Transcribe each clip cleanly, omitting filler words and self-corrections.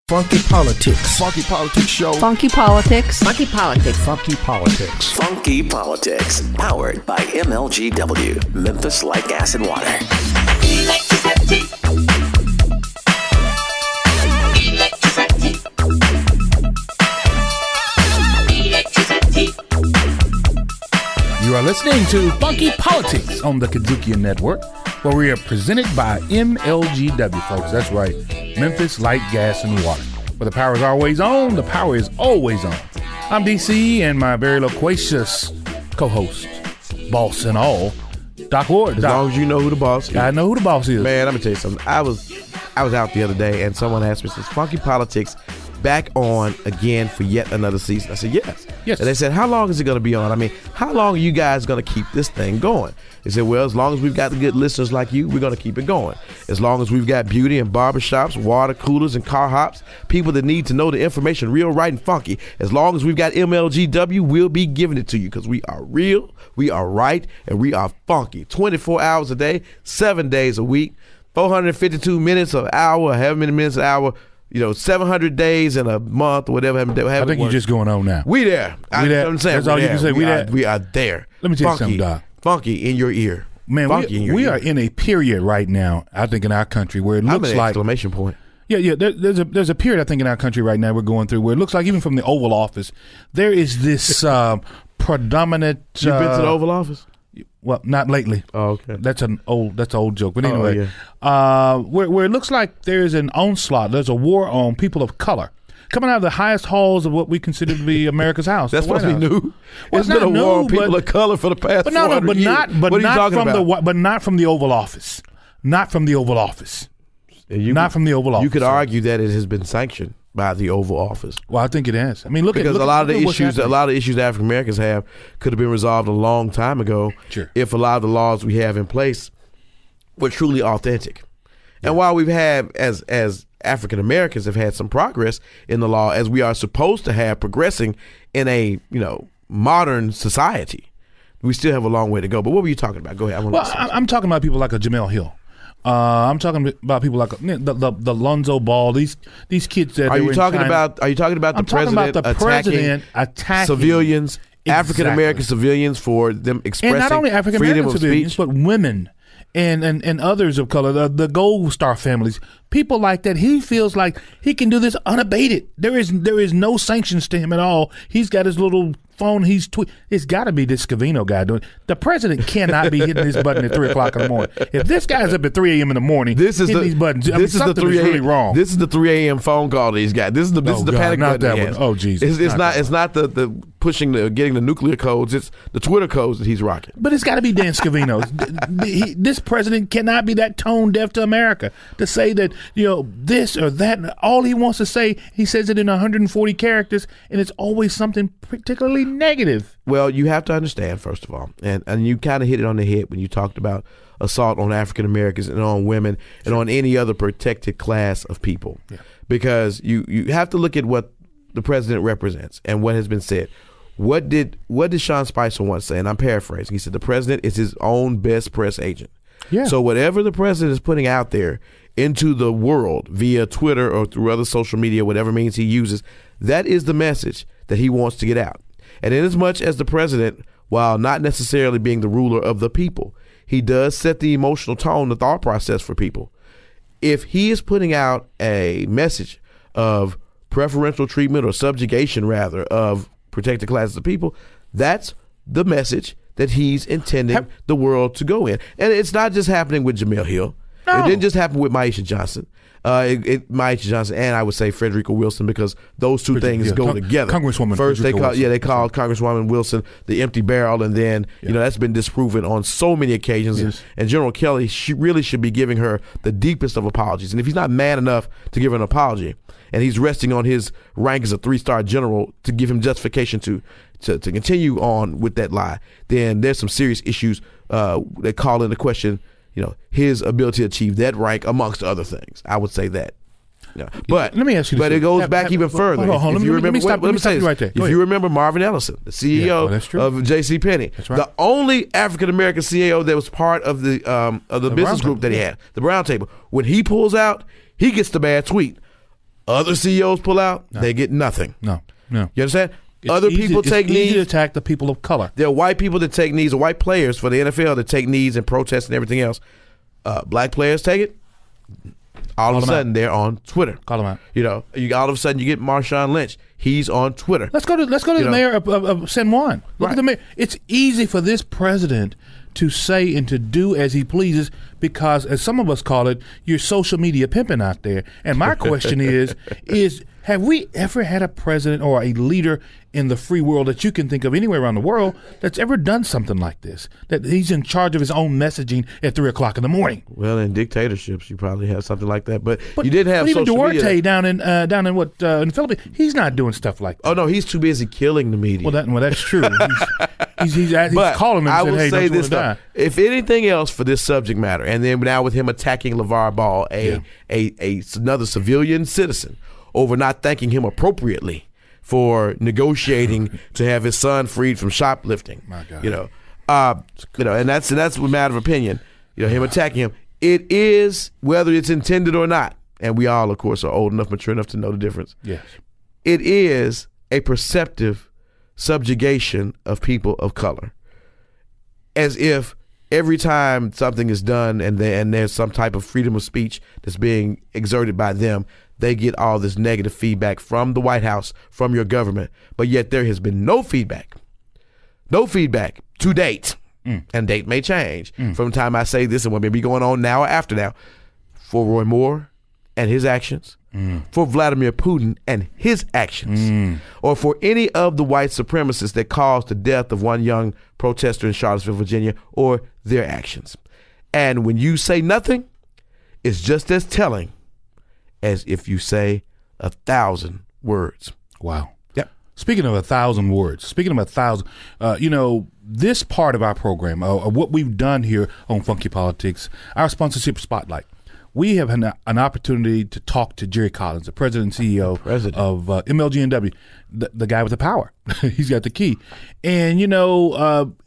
Funky Politics. Funky Politics Show. Funky Politics. Funky Politics. Funky Politics. Funky Politics. Powered by MLGW. Memphis Light Gas and Water. You are listening to Funky Politics on the KUDZUKIAN Network, where we are presented by MLGW, folks. That's right, Memphis Light Gas and Water. Where the power is always on, the power is always on. I'm DC, and my very loquacious co-host, boss and all, Doc Ward. As long as you know who the boss is. I know who the boss is. Man, let me tell you something. I was out the other day, and someone asked me, says, Funky Politics back on again for yet another season? I said, yes. And they said, how long is it going to be on? I mean, how long are you guys going to keep this thing going? They said, well, as long as we've got the good listeners like you, we're going to keep it going. As long as we've got beauty and barbershops, water coolers and car hops, people that need to know the information real, right, and funky. As long as we've got MLGW, we'll be giving it to you because we are real, we are right, and we are funky. 24 hours a day, 7 days a week, 452 minutes an hour, however many minutes an hour, 700 days in a month or whatever. I think you're just going on now. We there. I'm saying that's all you can say. We are there. Let me tell you something, Doc. Funky in your ear. Man, we are in a period right now, I think, in our country where it looks like exclamation point. Yeah. There's a period, I think, in our country right now we're going through where it looks like even from the Oval Office, there is this predominant. You've been to the Oval Office? Well, not lately. Oh, okay. That's an old joke. But anyway, where it looks like there is an onslaught, there's a war on people of color coming out of the highest halls of what we consider to be America's house. That's supposed to be new. Well, it's been a war on people of color for the past 400 years. What are you talking about? But not from the Oval Office. Not from the Oval Office. From the Oval Office. You could argue that it has been sanctioned by the Oval Office. Well, I think it has. I mean, look because a lot of the issues African Americans have could have been resolved a long time ago. Sure. If a lot of the laws we have in place were truly authentic. Yeah. And while we've had as African Americans have had some progress in the law, as we are supposed to have progressing in a modern society, we still have a long way to go. But what were you talking about? Go ahead. I'm talking about people like a Jamel Hill. I'm talking about people like the Lonzo Ball. These kids that are you talking about the president attacking civilians, African American civilians for them expressing and not only African American civilians, but women and others of color, the Gold Star families, people like that. He feels like he can do this unabated. There is no sanctions to him at all. He's got his little phone. It's got to be this Scavino guy doing it. The president cannot be hitting this button at 3 o'clock in the morning. If this guy's up at 3 a.m. in the morning, hitting these buttons, something is really wrong. This is the 3 a.m. phone call that he's got. This is the panic button. That one. Oh Jesus! It's not the pushing getting the nuclear codes. It's the Twitter codes that he's rocking. But it's got to be Dan Scavino. This president cannot be that tone deaf to America to say that this or that. All he wants to say, he says it in 140 characters, and it's always something particularly negative. Well, you have to understand, first of all, and you kind of hit it on the head when you talked about assault on African Americans and on women and on any other protected class of people. Yeah. Because you have to look at what the president represents and what has been said. What did Sean Spicer once say? And I'm paraphrasing. He said the president is his own best press agent. Yeah. So whatever the president is putting out there into the world via Twitter or through other social media, whatever means he uses, that is the message that he wants to get out. And inasmuch as the president, while not necessarily being the ruler of the people, he does set the emotional tone, the thought process for people. If he is putting out a message of preferential treatment or subjugation, rather, of protected classes of people, that's the message that he's intending the world to go in. And it's not just happening with Jamel Hill. No. It didn't just happen with Maisha Johnson. Maisha Johnson and I would say Frederica Wilson, because those two things go together. Congresswoman first they called Congresswoman Wilson the empty barrel, and then that's been disproven on so many occasions. Yes. And General Kelly really should be giving her the deepest of apologies. And if he's not man enough to give her an apology, and he's resting on his rank as a 3-star general to give him justification to continue on with that lie, then there's some serious issues that call into question his ability to achieve that rank, amongst other things. I would say that. But let me ask you this. But it goes back even further. Let me stop you right there. If you remember Marvin Ellison, the CEO of JCPenney, the only African American CEO that was part of the business group that he had, the Brown Table, when he pulls out, he gets the bad tweet. Other CEOs pull out, they get nothing. No. You understand? It's Other easy, people take it's easy knees. to attack the people of color. There are white people that take knees, or white players for the NFL that take knees and protest and everything else. Black players take it. All of a sudden, they're on Twitter. Call them out. All of a sudden, you get Marshawn Lynch. He's on Twitter. Let's go to the mayor of San Juan. Look at the mayor. It's easy for this president to say and to do as he pleases because, as some of us call it, you're social media pimping out there. And my question is have we ever had a president or a leader in the free world that you can think of anywhere around the world that's ever done something like this? That he's in charge of his own messaging at 3 o'clock in the morning. Well, in dictatorships, you probably have something like that. But you did have even social Duarte media. down in the Philippines, he's not doing stuff like that. Oh no, he's too busy killing the media. Well, that's true. He's but calling them I and will said, "Hey, say don't you this wanna though. die?" If anything else for this subject matter, and then now with him attacking LeVar Ball, another civilian citizen, over not thanking him appropriately for negotiating to have his son freed from shoplifting. My God. And that's a matter of opinion. Him attacking him. It is, whether it's intended or not, and we all, of course, are old enough, mature enough to know the difference. Yes. It is a perceptive subjugation of people of color. As if every time something is done and there's some type of freedom of speech that's being exerted by them, they get all this negative feedback from the White House, from your government. But yet there has been no feedback to date, and date may change from the time I say this and what may be going on now or after now, for Roy Moore and his actions, for Vladimir Putin and his actions, or for any of the white supremacists that caused the death of one young protester in Charlottesville, Virginia, or their actions. And when you say nothing, it's just as telling as if you say 1,000 words. Wow. Yep. Speaking of 1,000 words, this part of our program, what we've done here on Funky Politics, our sponsorship spotlight, we have an opportunity to talk to Jerry Collins, the president and CEO of MLGW, the guy with the power. He's got the key. And,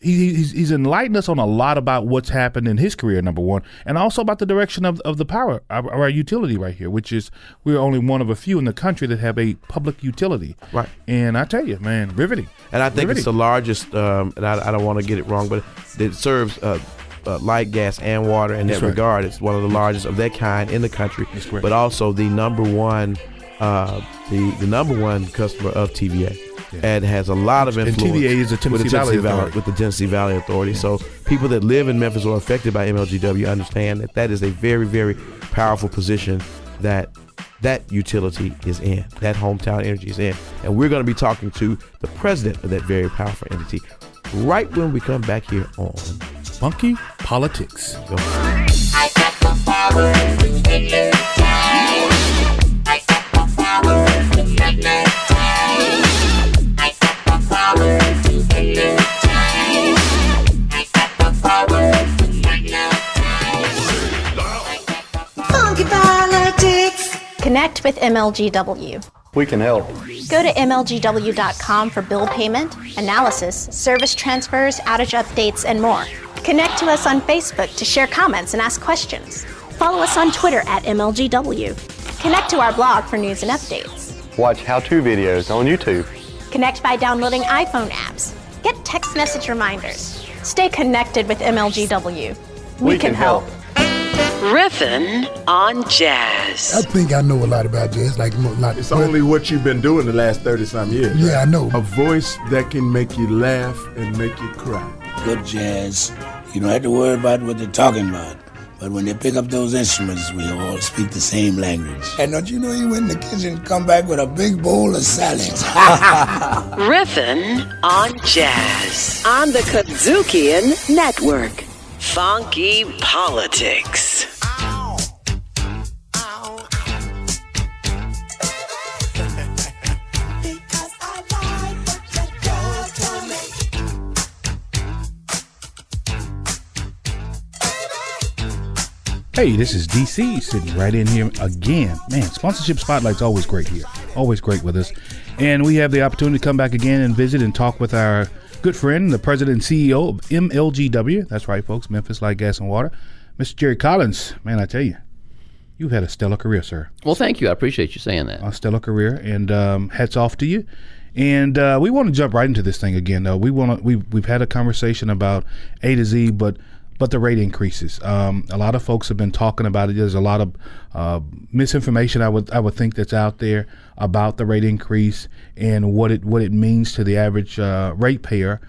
he's enlightened us on a lot about what's happened in his career, number one, and also about the direction of the power, our utility right here, which is we're only one of a few in the country that have a public utility. Right. And I tell you, man, riveting. And I think it's the largest, and I don't want to get it wrong, but it serves light, gas, and water. In that regard, it's one of the largest of that kind in the country. But also the number one, the number one customer of TVA, and has a lot of influence. And TVA is the Tennessee Valley Authority. With the Tennessee Valley Authority. So people that live in Memphis or are affected by MLGW understand that is a very, very powerful position that utility is in, that hometown energy is in. And we're going to be talking to the president of that very powerful entity right when we come back here on Funky Politics. Funky Politics. Connect with MLGW. We can help. Go to MLGW.com for bill payment, analysis, service transfers, outage updates, and more. Connect to us on Facebook to share comments and ask questions. Follow us on Twitter at MLGW. Connect to our blog for news and updates. Watch how-to videos on YouTube. Connect by downloading iPhone apps. Get text message reminders. Stay connected with MLGW. We can help. Riffin' on Jazz. I think I know a lot about jazz. It's only what you've been doing the last 30-some years. Yeah, right? I know. A voice that can make you laugh and make you cry. Good jazz. You don't have to worry about what they're talking about. But when they pick up those instruments, we all speak the same language. And don't you know you went in the kitchen and come back with a big bowl of salads? Riffin' on Jazz on the KUDZUKIAN Network. Funky Politics. Hey, this is DC sitting right in here again. Man, Sponsorship Spotlight's always great here. Always great with us. And we have the opportunity to come back again and visit and talk with our good friend, the president and CEO of MLGW. That's right, folks. Memphis Light, Gas, and Water. Mr. Jerry Collins. Man, I tell you, You've had a stellar career, sir. Well, thank you. I appreciate you saying that. A stellar career, and hats off to you. And we want to jump right into this thing again. We've had a conversation about A to Z, but the rate increases. A lot of folks have been talking about it. There's a lot of misinformation I would think that's out there about the rate increase and what it means to the average ratepayer.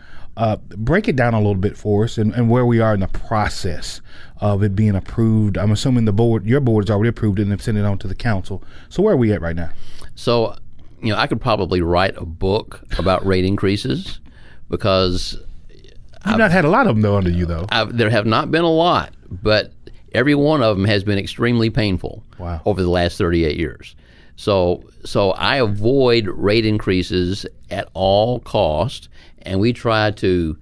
Break it down a little bit for us and where we are in the process of it being approved. I'm assuming your board has already approved it and have sent it on to the council. So where are we at right now? So, I could probably write a book about rate increases because You've not had a lot of them under you, though. There have not been a lot, but every one of them has been extremely painful over the last 38 years. So I avoid rate increases at all cost, and we try to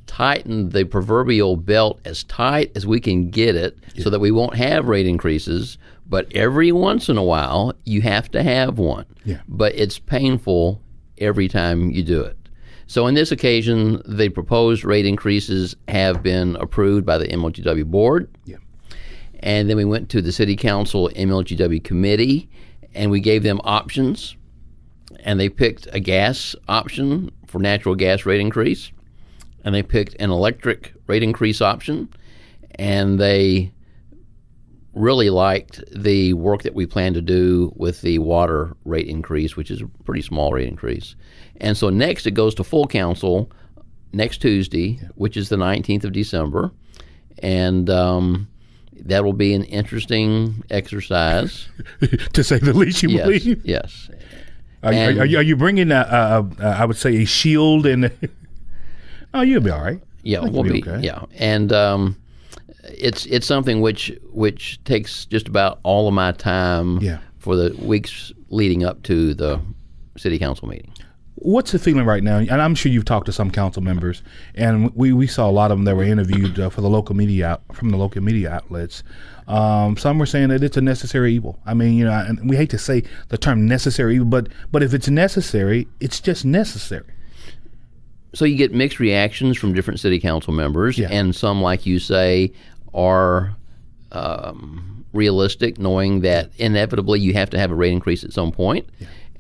tighten the proverbial belt as tight as we can get it so that we won't have rate increases. But every once in a while, you have to have one. Yeah. But it's painful every time you do it. So on this occasion, the proposed rate increases have been approved by the MLGW board. Yeah. And then we went to the City Council MLGW committee, and we gave them options. And they picked a gas option for natural gas rate increase. And they picked an electric rate increase option. And they really liked the work that we plan to do with the water rate increase, which is a pretty small rate increase. And so next it goes to full council next Tuesday, which is the 19th of December. And that will be an interesting exercise. To say the least, you believe? Yes. Are you bringing, I would say, a shield? And oh, you'll be all right. Yeah, we'll be okay. Yeah. And it's something which takes just about all of my time for the weeks leading up to the city council meeting. What's the feeling right now? And I'm sure you've talked to some council members, and we saw a lot of them that were interviewed from the local media outlets. Some were saying that it's a necessary evil. I mean, and we hate to say the term necessary evil, but if it's necessary, it's just necessary. So you get mixed reactions from different city council members, and some, like you say, are realistic, knowing that inevitably you have to have a rate increase at some point,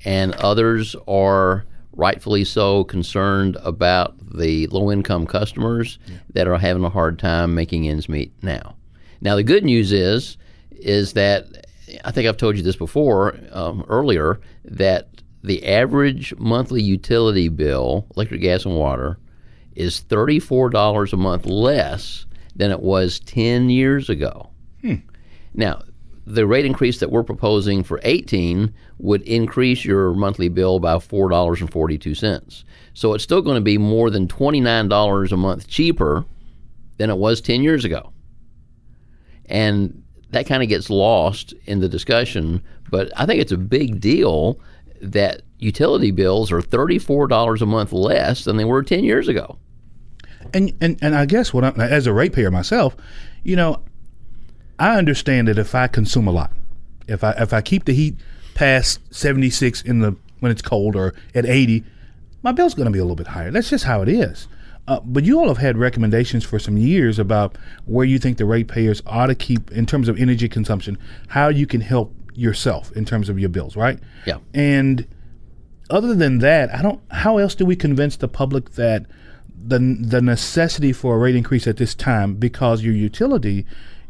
and others are rightfully so concerned about the low-income customers that are having a hard time making ends meet now. Now, the good news is that, I think I've told you this before, earlier, that the average monthly utility bill, electric, gas, and water, is $34 a month less than it was 10 years ago. Now, the rate increase that we're proposing for 18 would increase your monthly bill by $4.42. So it's still going to be more than $29 a month cheaper than it was 10 years ago. And that kind of gets lost in the discussion, but I think it's a big deal that utility bills are $34 a month less than they were 10 years ago. And I guess as a ratepayer myself, I understand that if I consume a lot, if I keep the heat past 76 when it's cold or at 80, my bill's going to be a little bit higher. That's just how it is. But you all have had recommendations for some years about where you think the ratepayers ought to keep in terms of energy consumption, how you can help yourself in terms of your bills, right? Yeah. And other than that, how else do we convince the public that the necessity for a rate increase at this time, because your utility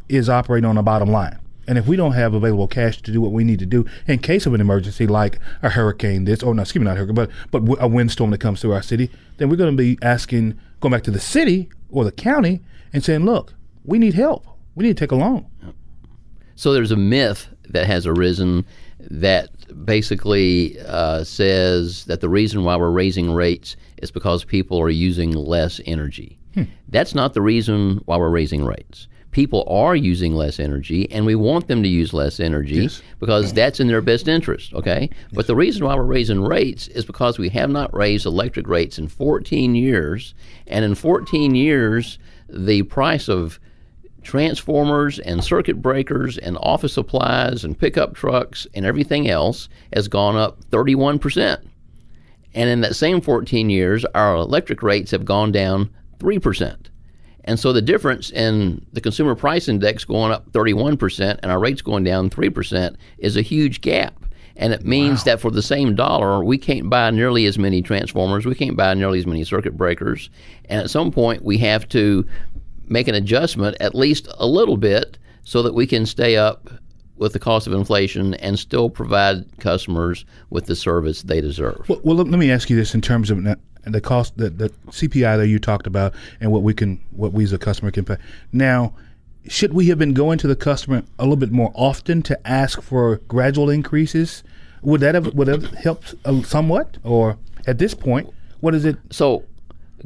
is operating on a bottom line? And if we don't have available cash to do what we need to do in case of an emergency like a hurricane, not a hurricane, but a windstorm that comes through our city, then we're going to be going back to the city or the county and saying, look, we need help. We need to take a loan. So there's a myth that has arisen that basically says that the reason why we're raising rates is because people are using less energy. That's not the reason why we're raising rates. People are using less energy, and we want them to use less energy because that's in their best interest, okay? But the reason why we're raising rates is because we have not raised electric rates in 14 years, and in 14 years, the price of transformers and circuit breakers and office supplies and pickup trucks and everything else has gone up 31%. And in that same 14 years, our electric rates have gone down 3%. And so the difference in the consumer price index going up 31% and our rates going down 3% is a huge gap. And it means that for the same dollar, we can't buy nearly as many transformers, we can't buy nearly as many circuit breakers. And at some point, we have to make an adjustment, at least a little bit, so that we can stay up with the cost of inflation and still provide customers with the service they deserve. Well, let me ask you this in terms of the cost, the CPI that you talked about, and what we as a customer can pay. Now, should we have been going to the customer a little bit more often to ask for gradual increases? Would that have helped somewhat? Or at this point, what is it? So,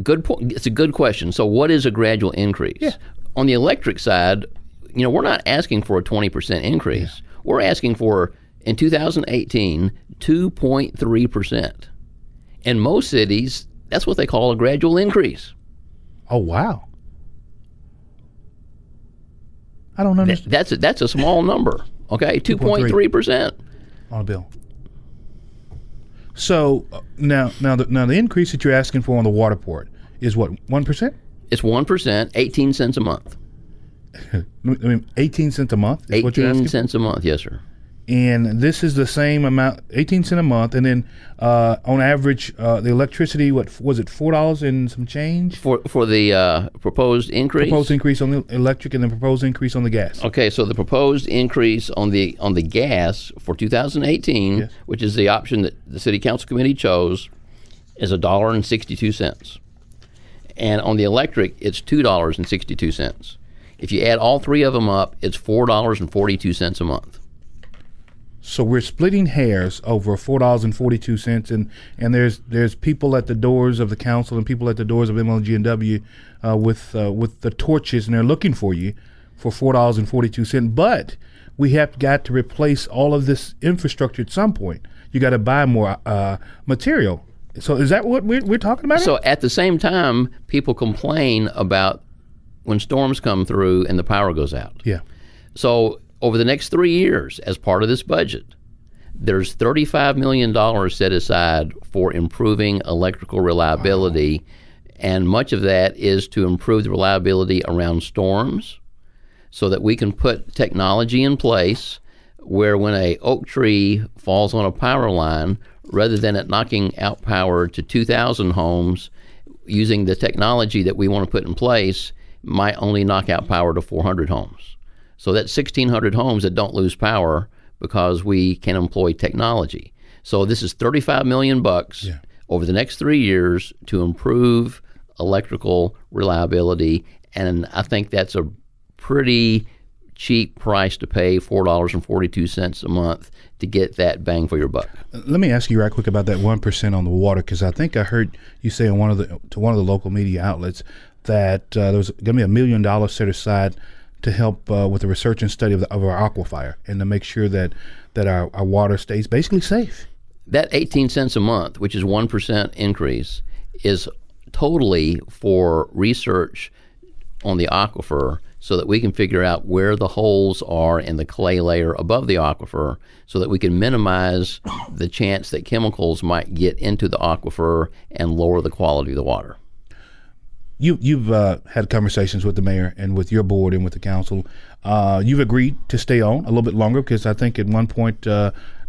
good point. It's a good question. So, what is a gradual increase? Yeah. On the electric side, we're not asking for a 20% increase. Yeah. We're asking for, in 2018, 2.3%. In most cities, that's what they call a gradual increase. Oh, wow. I don't understand. That's a small number, okay? 2.3% on a bill. So now the increase that you're asking for on the water port is what, 1%? It's 1%, 18 cents a month. I mean, 18 cents a month is what you're asking? 18 cents a month, yes, sir. And this is the same amount, 18 cents a month, and then on average, the electricity, what was it, $4 and some change? For the proposed increase? Proposed increase on the electric and the proposed increase on the gas. Okay, so the proposed increase on the gas for 2018, yes, which is the option that the City Council Committee chose, is $1.62. And on the electric, it's $2.62. If you add all three of them up, it's $4.42 a month. So we're splitting hairs over $4.42, and there's people at the doors of the council and people at the doors of MLGW with the torches, and they're looking for you for $4.42. But we have got to replace all of this infrastructure at some point. You got to buy more material. So is that what we're talking about? So at the same time, people complain about when storms come through and the power goes out. Yeah. So over the next 3 years, as part of this budget, there's $35 million set aside for improving electrical reliability, and much of that is to improve the reliability around storms so that we can put technology in place where when a oak tree falls on a power line, rather than it knocking out power to 2,000 homes, using the technology that we want to put in place, might only knock out power to 400 homes. So that's 1,600 homes that don't lose power because we can employ technology. So this is $35 million over the next 3 years to improve electrical reliability, and I think that's a pretty cheap price to pay, $4.42 a month, to get that bang for your buck. Let me ask you right quick about that 1% on the water, because I think I heard you say on one of the local media outlets that there was going to be $1 million set aside to help with the research and study of our aquifer and to make sure that our water stays basically safe. That 18 cents a month, which is 1% increase, is totally for research on the aquifer so that we can figure out where the holes are in the clay layer above the aquifer so that we can minimize the chance that chemicals might get into the aquifer and lower the quality of the water. You've had conversations with the mayor and with your board and with the council. You've agreed to stay on a little bit longer because I think at one point,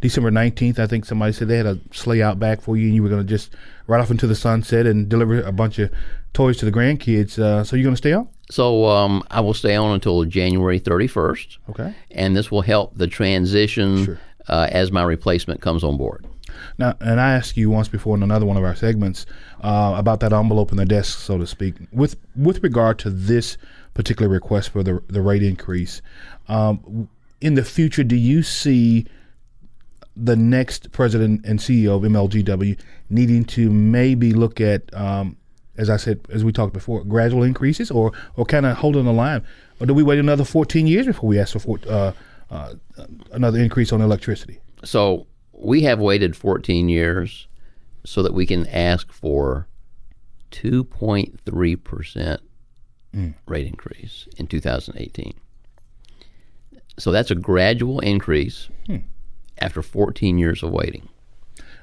December 19th, I think somebody said they had a sleigh out back for you and you were going to just ride off into the sunset and deliver a bunch of toys to the grandkids. So you're going to stay on? So I will stay on until January 31st. Okay. And this will help the transition as my replacement comes on board. Now, and I asked you once before in another one of our segments about that envelope in the desk, so to speak, with regard to this particular request for the rate increase. In the future, do you see the next president and CEO of MLGW needing to maybe look at, as I said, as we talked before, gradual increases or kind of holding the line? Or do we wait another 14 years before we ask for another increase on electricity? So we have waited 14 years so that we can ask for 2.3% rate increase in 2018. So that's a gradual increase after 14 years of waiting.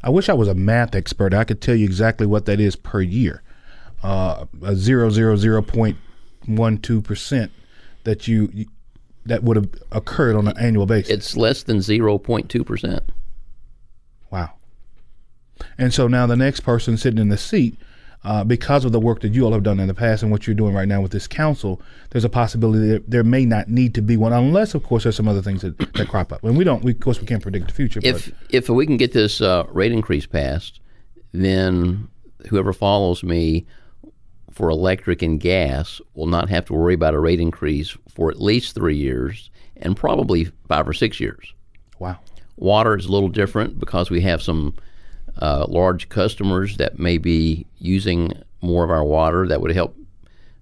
I wish I was a math expert. I could tell you exactly what that is per year. A 0.00 0.12% that would have occurred on an annual basis. It's less than 0.2%. Wow. And so now the next person sitting in the seat, because of the work that you all have done in the past and what you're doing right now with this council, there's a possibility that there may not need to be one, unless, of course, there's some other things that crop up. And of course, we can't predict the future. If we can get this rate increase passed, then whoever follows me for electric and gas will not have to worry about a rate increase for at least 3 years and probably 5 or 6 years. Wow. Water is a little different because we have some large customers that may be using more of our water that would help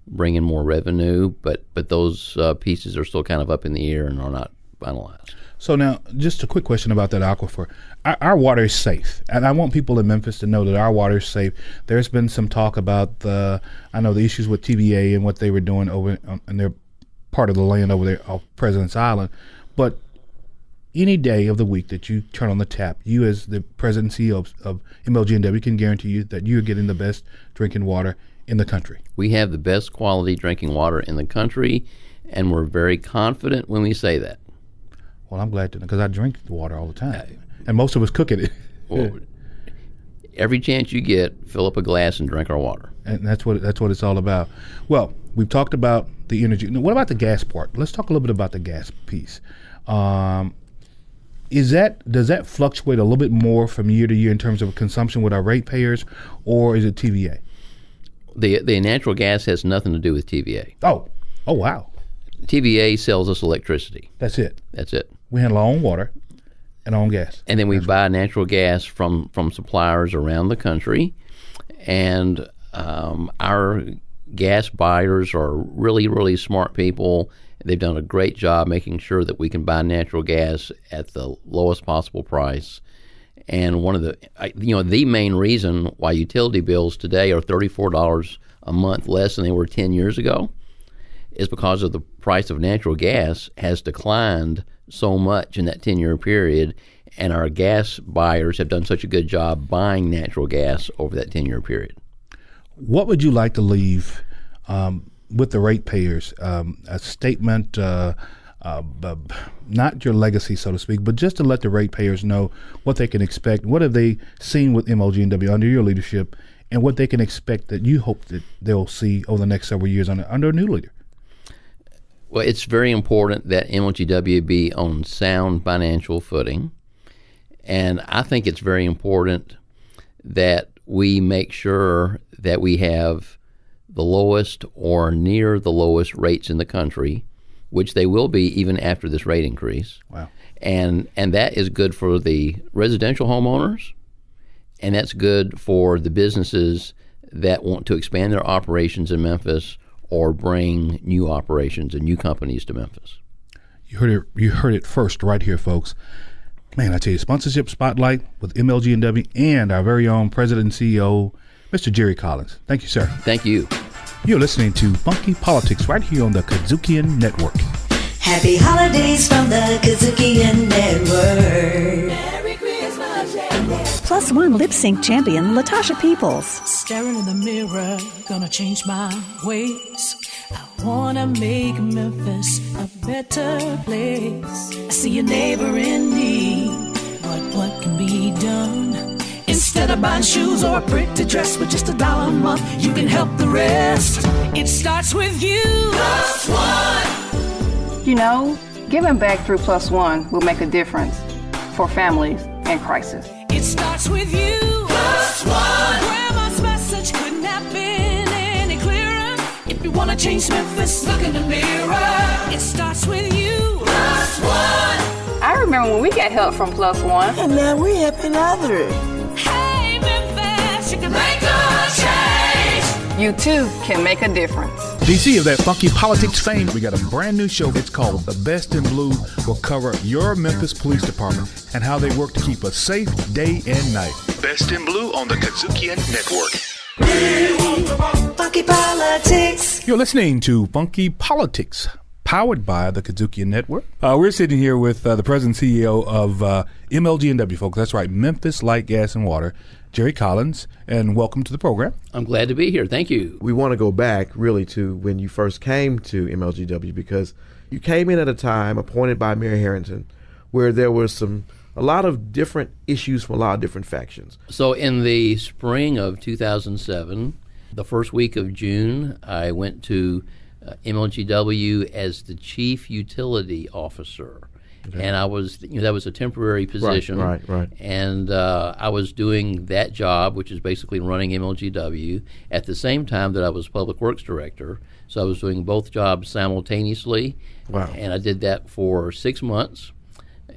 bring in more revenue, but those pieces are still kind of up in the air and are not finalized. So now, just a quick question about that aquifer. Our water is safe, and I want people in Memphis to know that our water is safe. There's been some talk about the issues with TVA and what they were doing over in their part of the land over there off President's Island, but any day of the week that you turn on the tap, you as the president and CEO of MLGW can guarantee you that you're getting the best drinking water in the country. We have the best quality drinking water in the country, and we're very confident when we say that. Well, I'm glad to know, because I drink the water all the time, and most of us cook it. Well, every chance you get, fill up a glass and drink our water. And that's what it's all about. Well, we've talked about the energy. Now, what about the gas part? Let's talk a little bit about the gas piece. Does that fluctuate a little bit more from year to year in terms of consumption with our ratepayers, or is it TVA? The natural gas has nothing to do with TVA. Oh wow. TVA sells us electricity. That's it. We handle our own water and our own gas. And then we buy natural gas from suppliers around the country, and our gas buyers are really, really smart people. They've done a great job making sure that we can buy natural gas at the lowest possible price. And one of the main reason why utility bills today are $34 a month less than they were 10 years ago is because of the price of natural gas has declined so much in that 10-year period, and our gas buyers have done such a good job buying natural gas over that 10-year period. What would you like to leave with the ratepayers, a statement, not your legacy, so to speak, but just to let the ratepayers know what they can expect? What have they seen with MLGW under your leadership, and what they can expect that you hope that they'll see over the next several years under a new leader? Well, it's very important that MLGW be on sound financial footing, and I think it's very important that we make sure that we have the lowest or near the lowest rates in the country, which they will be even after this rate increase. Wow. And that is good for the residential homeowners, and that's good for the businesses that want to expand their operations in Memphis or bring new operations and new companies to Memphis. You heard it first right here, folks. Man, I tell you, sponsorship spotlight with MLGW and our very own president and CEO, Mr. Jerry Collins. Thank you, sir. Thank you. You're listening to Funky Politics right here on the KUDZUKIAN Network. Happy holidays from the KUDZUKIAN Network. Merry Christmas. Plus One lip sync champion Latasha Peoples. Staring in the mirror, gonna change my ways. I wanna make Memphis a better place. I see a neighbor in need. What can be done? Instead of buying shoes or a pretty dress with just $1 a month, you can help the rest. It starts with you. Plus One. You know, giving back through Plus One will make a difference for families in crisis. It starts with you. Plus One. Grandma's message couldn't have been any clearer. If you want to change Memphis, look in the mirror. It starts with you. Plus One. I remember when we got help from Plus One. And now we're helping others. Hey, Memphis, you can make a change. You too can make a difference. DC of that funky politics fame, we got a brand new show. It's called The Best in Blue. We'll cover your Memphis Police Department and how they work to keep us safe day and night. Best in Blue on the KUDZUKIAN Network. Funky Politics. You're listening to Funky Politics. powered by the KUDZUKIAN Network. We're sitting here with the president and CEO of MLGW, folks. That's right, Memphis Light, Gas, and Water, Jerry Collins, and welcome to the program. I'm glad to be here. Thank you. We want to go back really to when you first came to MLGW, because you came in at a time appointed by Mayor Harrington where there was a lot of different issues from a lot of different factions. So in the spring of 2007, the first week of June, I went to MLGW as the chief utility officer. Okay. And I was, that was a temporary position. Right. And I was doing that job, which is basically running MLGW, at the same time that I was public works director. So I was doing both jobs simultaneously. Wow. And I did that for 6 months.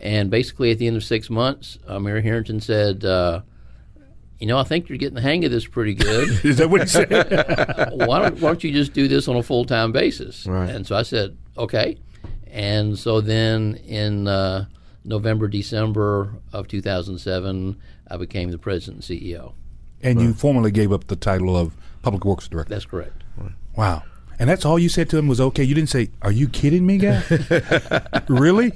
And basically at the end of 6 months, Mayor Harrington said, I think you're getting the hang of this pretty good. Is that what he said? Why don't you just do this on a full-time basis? Right. And so I said, okay. And so then in November, December of 2007, I became the president and CEO. And you formally gave up the title of Public Works Director. That's correct. Wow. And that's all you said to him was okay? You didn't say, are you kidding me, guy? Really?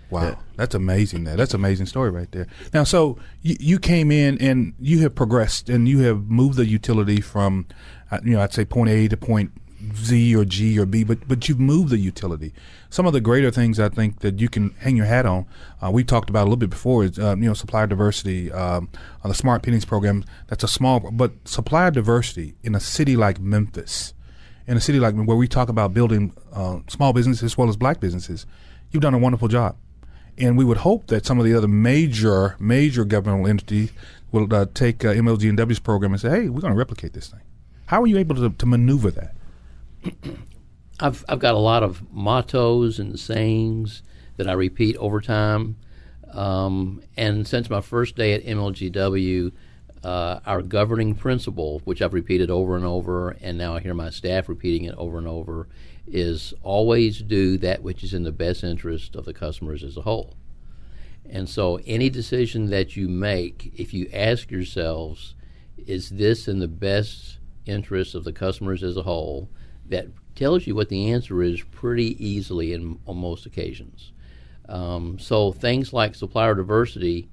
Wow, yeah. That's amazing. That's an amazing story right there. Now, so you came in and you have progressed and you have moved the utility from, I'd say point A to point Z or G or B, but you've moved the utility. Some of the greater things I think that you can hang your hat on, we talked about a little bit before, is supplier diversity, on the Smart Pennies program. That's a small, but supplier diversity in a city like Memphis, where we talk about building small businesses as well as black businesses, you've done a wonderful job. And we would hope that some of the other major governmental entities will take MLGW's program and say, hey, we're going to replicate this thing. How are you able to maneuver that? I've got a lot of mottos and sayings that I repeat over time. And since my first day at MLGW, our governing principle, which I've repeated over and over, and now I hear my staff repeating it over and over, is always do that which is in the best interest of the customers as a whole. And so any decision that you make, if you ask yourselves, is this in the best interest of the customers as a whole, that tells you what the answer is pretty easily on most occasions. So things like supplier diversity,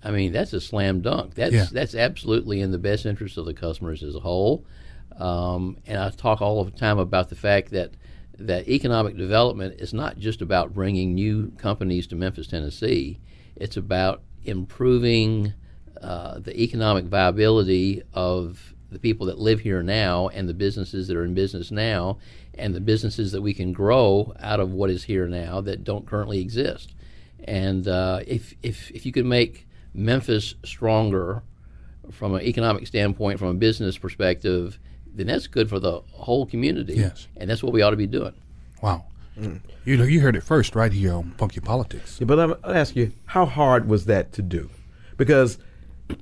that's a slam dunk. That's absolutely in the best interest of the customers as a whole. And I talk all the time about the fact that economic development is not just about bringing new companies to Memphis, Tennessee. It's about improving the economic viability of the people that live here now and the businesses that are in business now and the businesses that we can grow out of what is here now that don't currently exist. And if you could make Memphis stronger from an economic standpoint, from a business perspective, then that's good for the whole community. Yes. And that's what we ought to be doing. Wow. You heard it first right here on Funky Politics. Yeah, but I'll ask you, how hard was that to do? Because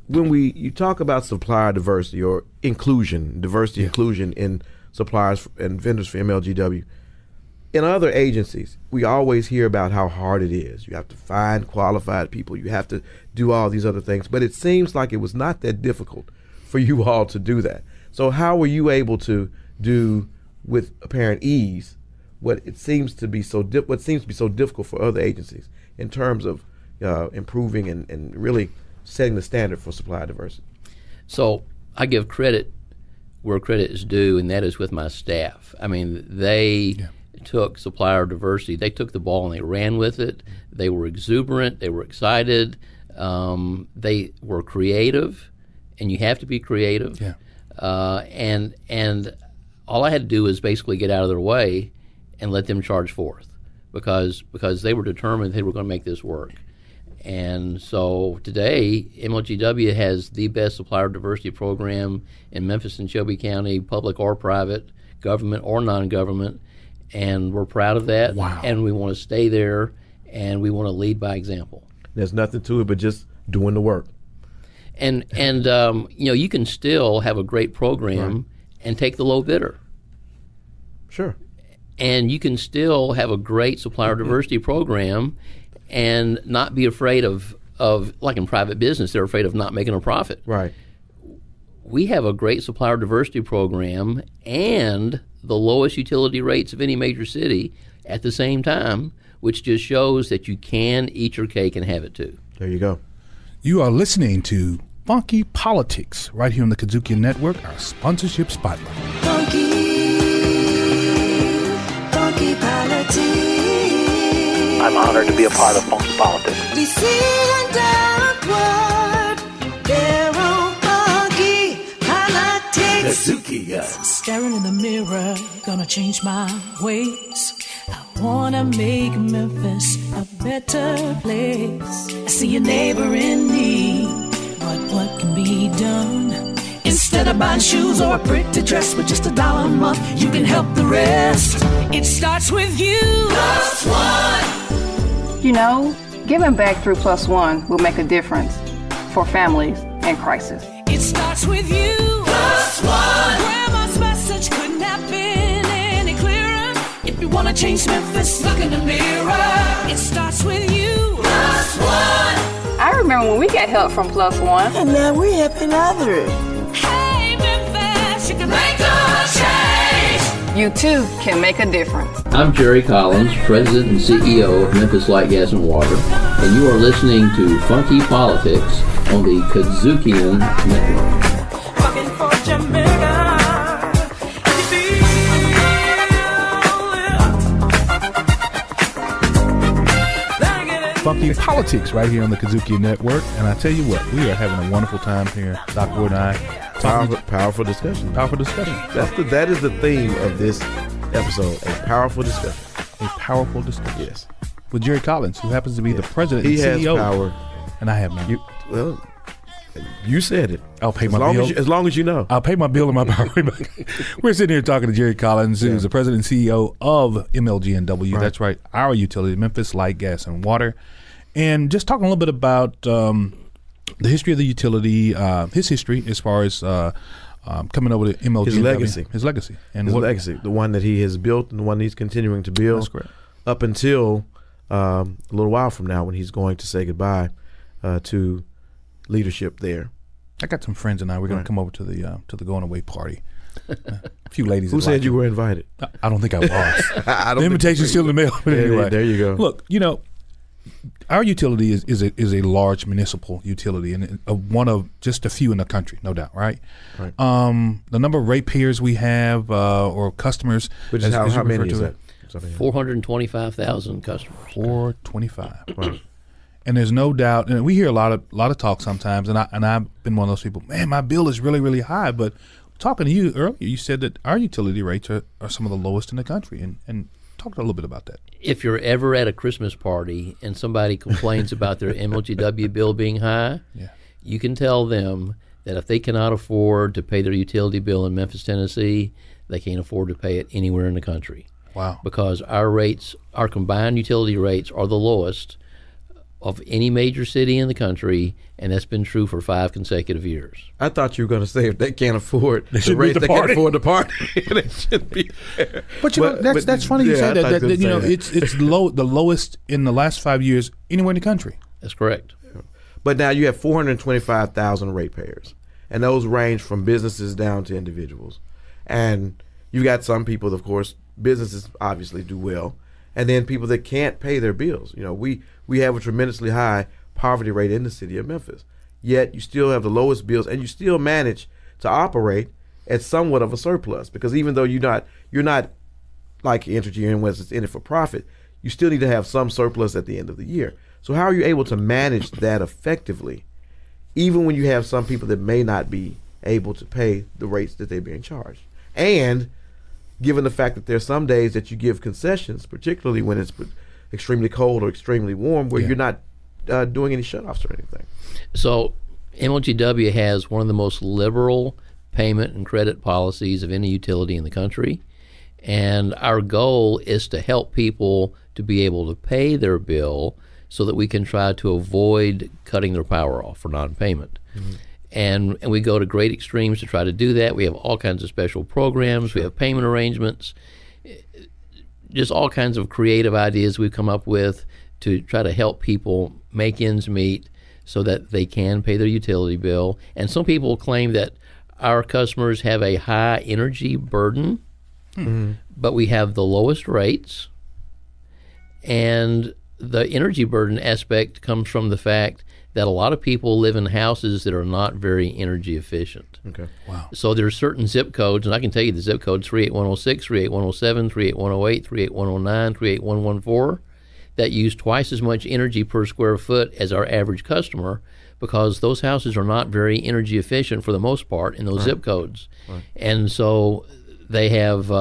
when you talk about supplier diversity or inclusion in suppliers and vendors for MLGW, in other agencies, we always hear about how hard it is. You have to find qualified people. You have to do all these other things. But it seems like it was not that difficult for you all to do that. So how were you able to do with apparent ease what seems to be so difficult for other agencies in terms of improving and really setting the standard for supplier diversity? So I give credit where credit is due, and that is with my staff. They took supplier diversity. They took the ball and they ran with it. They were exuberant. They were excited. They were creative, and you have to be creative. Yeah. And all I had to do was basically get out of their way and let them charge forth, because they were determined they were going to make this work. And so today, MLGW has the best supplier diversity program in Memphis and Shelby County, public or private, government or non-government, and we're proud of that. Wow. And we want to stay there, and we want to lead by example. There's nothing to it but just doing the work. And you can still have a great program and take the low bidder. Sure. And you can still have a great supplier diversity program and not be afraid of like in private business, they're afraid of not making a profit. Right. We have a great supplier diversity program and the lowest utility rates of any major city at the same time, which just shows that you can eat your cake and have it too. There you go. You are listening to Funky Politics right here on the KUDZUKIAN Network, our sponsorship spotlight. Funky Politics. I'm honored to be a part of Funky Politics. We see and downward, they're on Funky Politics. KUDZUKIAN. Staring in the mirror, gonna change my ways. I wanna make Memphis a better place. I see a neighbor in need, but what can be done? Instead of buying shoes or a pretty dress with just $1 a month, you can help the rest. It starts with you. Plus one. You know, giving back through Plus One will make a difference for families in crisis. It starts with you. Plus one. Grandma's message couldn't have been any clearer. If you wanna change Memphis, look in the mirror. It starts with you. Plus one. I remember when we got help from Plus One. And now we're helping others. Hey, Memphis, you can make a change. You too can make a difference. I'm Jerry Collins, President and CEO of Memphis Light, Gas, and Water, and you are listening to Funky Politics on the KUDZUKIAN Network. Fucking for Jamaica. Funky Politics right here on the KUDZUKIAN Network. And I tell you what, we are having a wonderful time here, Doc Wood and I. Powerful discussion. Powerful discussion. That is the theme of this episode, a powerful discussion. A powerful discussion. Yes. With Jerry Collins, who happens to be the president He and CEO. has power. And I have none. You said it. I'll pay my bill. As long as you know. I'll pay my bill and my power. We're sitting here talking to Jerry Collins, who's the president and CEO of MLGW. Right. That's right, our utility, Memphis Light, Gas, and Water. And just talking a little bit about the history of the utility, his history as far as coming over to MLGW. His legacy. His legacy. And his legacy, the one that he has built and the one he's continuing to build. That's correct. Up until a little while from now when he's going to say goodbye to leadership there. I got some friends and we're going to come over to the going away party. A few ladies. Who said you were invited? I don't think I was. The invitation's still in the mail. But anyway, there you go. Look, our utility is a large municipal utility and one of just a few in the country, no doubt, right? Right. The number of ratepayers we have or customers, which is how many is that? 425,000 customers. 425. Right. And there's no doubt, and we hear a lot of talk sometimes, and I've been one of those people. Man, my bill is really, really high. But talking to you earlier, you said that our utility rates are some of the lowest in the country, and talk a little bit about that. If you're ever at a Christmas party and somebody complains about their MLGW bill being high, you can tell them that if they cannot afford to pay their utility bill in Memphis, Tennessee, they can't afford to pay it anywhere in the country. Wow. Because our rates, our combined utility rates are the lowest of any major city in the country, and that's been true for 5 consecutive years. I thought you were going to say if they can't afford the rates, they can't afford the party. They should be there. But that's funny you say that it's the lowest in the last 5 years anywhere in the country. That's correct. But now you have 425,000 ratepayers, and those range from businesses down to individuals. And you've got some people, of course, businesses obviously do well, and then people that can't pay their bills. We have a tremendously high poverty rate in the city of Memphis, yet you still have the lowest bills, and you still manage to operate at somewhat of a surplus, because even though you're not like Entergy and West is in it for profit, you still need to have some surplus at the end of the year. So how are you able to manage that effectively, even when you have some people that may not be able to pay the rates that they're being charged? And given the fact that there's some days that you give concessions, particularly when it's extremely cold or extremely warm, where you're not doing any shutoffs or anything. So MLGW has one of the most liberal payment and credit policies of any utility in the country, and our goal is to help people to be able to pay their bill so that we can try to avoid cutting their power off for non-payment. Mm-hmm. And we go to great extremes to try to do that. We have all kinds of special programs. We have payment arrangements, just all kinds of creative ideas we've come up with to try to help people make ends meet so that they can pay their utility bill. And some people claim that our customers have a high energy burden. but we have the lowest rates, and the energy burden aspect comes from the fact that a lot of people live in houses that are not very energy efficient. Okay. Wow. So there's certain zip codes, and I can tell you the zip codes 38106, 38107, 38108, 38109, 38114 that use twice as much energy per square foot as our average customer, because those houses are not very energy efficient for the most part in those zip codes. Right. And so they have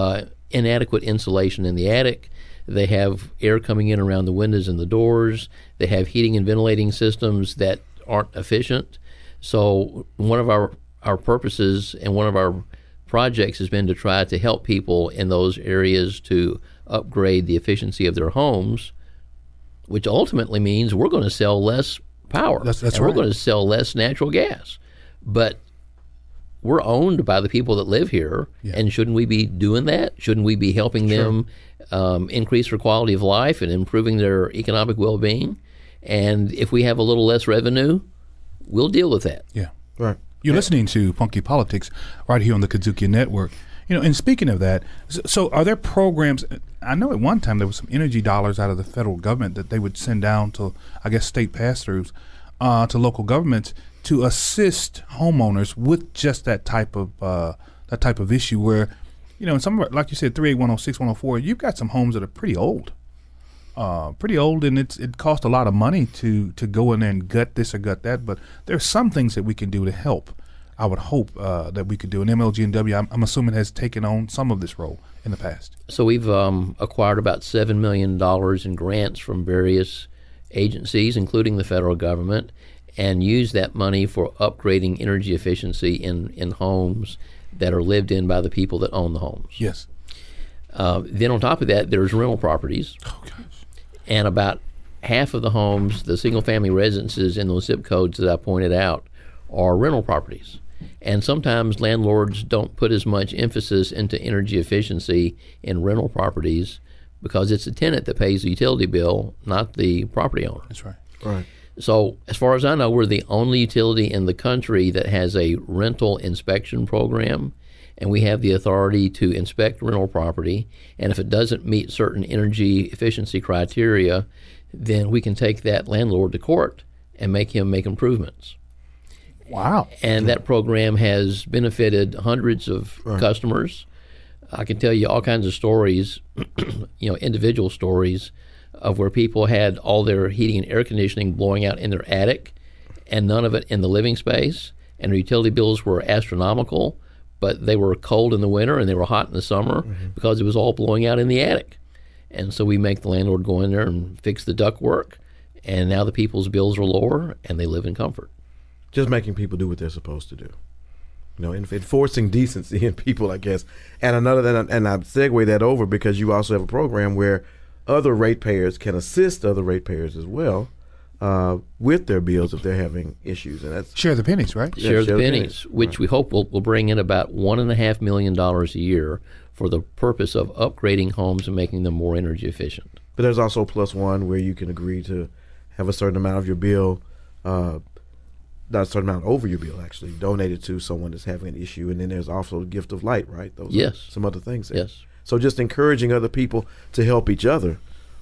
inadequate insulation in the attic. They have air coming in around the windows and the doors. They have heating and ventilating systems that aren't efficient. So one of our purposes and one of our projects has been to try to help people in those areas to upgrade the efficiency of their homes, which ultimately means we're going to sell less power. That's and right. We're going to sell less natural gas. But we're owned by the people that live here, and shouldn't we be doing that? Shouldn't we be helping them increase their quality of life and improving their economic well-being? And if we have a little less revenue, we'll deal with that. Yeah. Right. You're listening to Funky Politics right here on the KUDZUKIAN Network. And speaking of that, so are there programs? I know at one time there was some energy dollars out of the federal government that they would send down to, I guess, state pass-throughs to local governments to assist homeowners with just that type of issue where, in some, like you said, 38106, 104, you've got some homes that are pretty old, and it costs a lot of money to go in there and gut this or gut that. But there's some things that we can do to help. I would hope that we could do. And MLGW, I'm assuming, has taken on some of this role in the past. So we've acquired about $7 million in grants from various agencies, including the federal government, and used that money for upgrading energy efficiency in homes that are lived in by the people that own the homes. Yes. Then on top of that, there's rental properties. Oh, gosh. And about half of the homes, the single-family residences in those zip codes that I pointed out, are rental properties. And sometimes landlords don't put as much emphasis into energy efficiency in rental properties because it's the tenant that pays the utility bill, not the property owner. That's right. Right. So as far as I know, we're the only utility in the country that has a rental inspection program, and we have the authority to inspect rental property. And if it doesn't meet certain energy efficiency criteria, then we can take that landlord to court and make him make improvements. Wow. And that program has benefited hundreds of customers. I can tell you all kinds of stories, individual stories of where people had all their heating and air conditioning blowing out in their attic and none of it in the living space. And their utility bills were astronomical, but they were cold in the winter and they were hot in the summer because it was all blowing out in the attic. And so we make the landlord go in there and fix the ductwork, and now the people's bills are lower and they live in comfort. Just making people do what they're supposed to do. Enforcing decency in people, I guess. And I segue that over because you also have a program where other ratepayers can assist other ratepayers as well with their bills if they're having issues. And that's Share the pennies, right? Share the pennies, which we hope will bring in about $1.5 million a year for the purpose of upgrading homes and making them more energy efficient. But there's also Plus One where you can agree to have a certain amount of your bill, not a certain amount over your bill, actually, donated to someone that's having an issue. And then there's also the gift of light, right? Those are some other things there. Yes. So just encouraging other people to help each other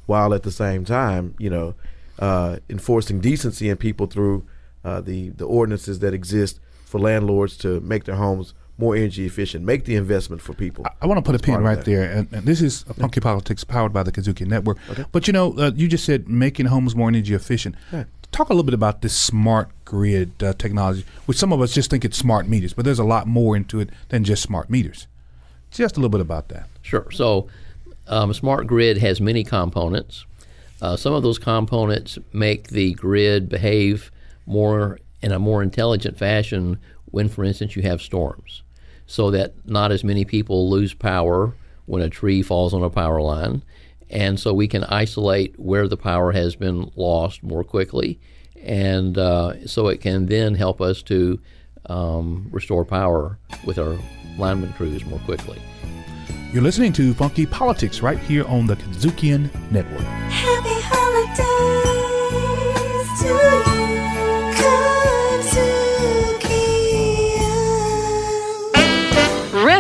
while at the same time, enforcing decency in people through the ordinances that exist for landlords to make their homes more energy efficient, make the investment for people. I want to put a pin right there. And this is Funky Politics powered by the KUDZUKIAN Network. Okay. But, you just said making homes more energy efficient. Right. Talk a little bit about this smart grid technology, which some of us just think it's smart meters, but there's a lot more into it than just smart meters. Just a little bit about that. Sure. So smart grid has many components. Some of those components make the grid behave more in a more intelligent fashion when, for instance, you have storms, so that not as many people lose power when a tree falls on a power line. And so we can isolate where the power has been lost more quickly, and so it can then help us to restore power with our lineman crews more quickly. You're listening to Funky Politics right here on the KUDZUKIAN Network. Happy holidays to you, KUDZUKIAN.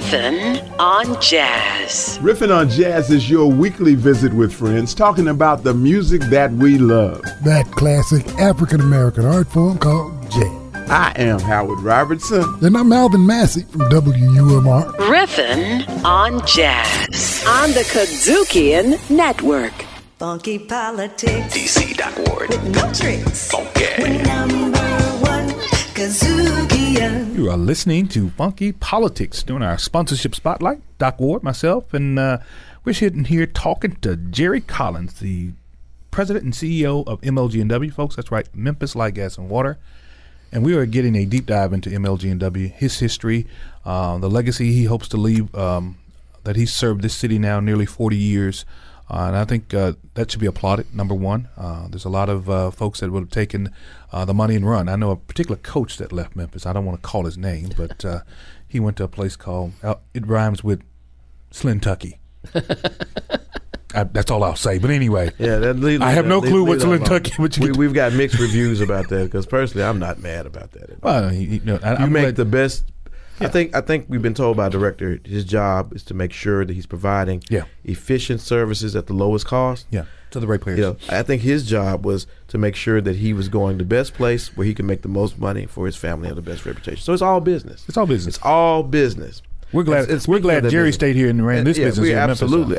Riffin' on Jazz. Riffin' on Jazz is your weekly visit with friends talking about the music that we love. That classic African-American art form called jazz. I am Howard Robertson. And I'm Alvin Massey from WUMR. Riffin' on Jazz on the KUDZUKIAN Network. Funky politics. DC.ward. With no tricks. Funky. We're number one, KUDZUKIAN. You are listening to Funky Politics, doing our sponsorship spotlight. Doc Ward, myself, and we're sitting here talking to Jerry Collins, the president and CEO of MLGW, folks. That's right, Memphis Light, Gas, and Water. And we are getting a deep dive into MLGW, his history, the legacy he hopes to leave, that he's served this city now nearly 40 years. And I think that should be applauded, number one. There's a lot of folks that would have taken the money and run. I know a particular coach that left Memphis. I don't want to call his name, but he went to a place called, it rhymes with Slintucky. That's all I'll say. But anyway, I have no clue what's Slintucky. We've got mixed reviews about that because personally, I'm not mad about that. Well, you make the best. Yeah. I think we've been told by the director his job is to make sure that he's providing efficient services at the lowest cost. Yeah, to the right players. I think his job was to make sure that he was going the best place where he can make the most money for his family and the best reputation. So it's all business. It's all business. It's all business. We're glad. We're glad Jerry business. Stayed here and ran this business. We in absolutely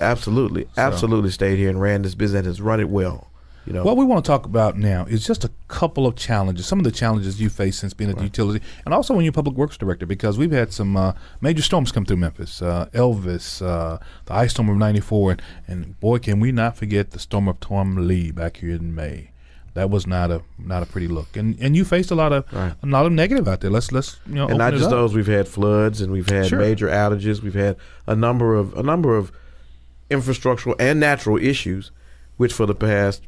Memphis, stayed here and ran this business and has run it well. What we want to talk about now is just a couple of challenges, some of the challenges you face since being at the utility, and also when you're public works director, because we've had some major storms come through Memphis. Elvis, the ice storm of '94, and boy, can we not forget the storm of Tom Lee back here in May. That was not a pretty look, and you faced a lot of negative out there. Let's and not just those. We've had floods and we've had major outages. We've had a number of infrastructural and natural issues, which for the past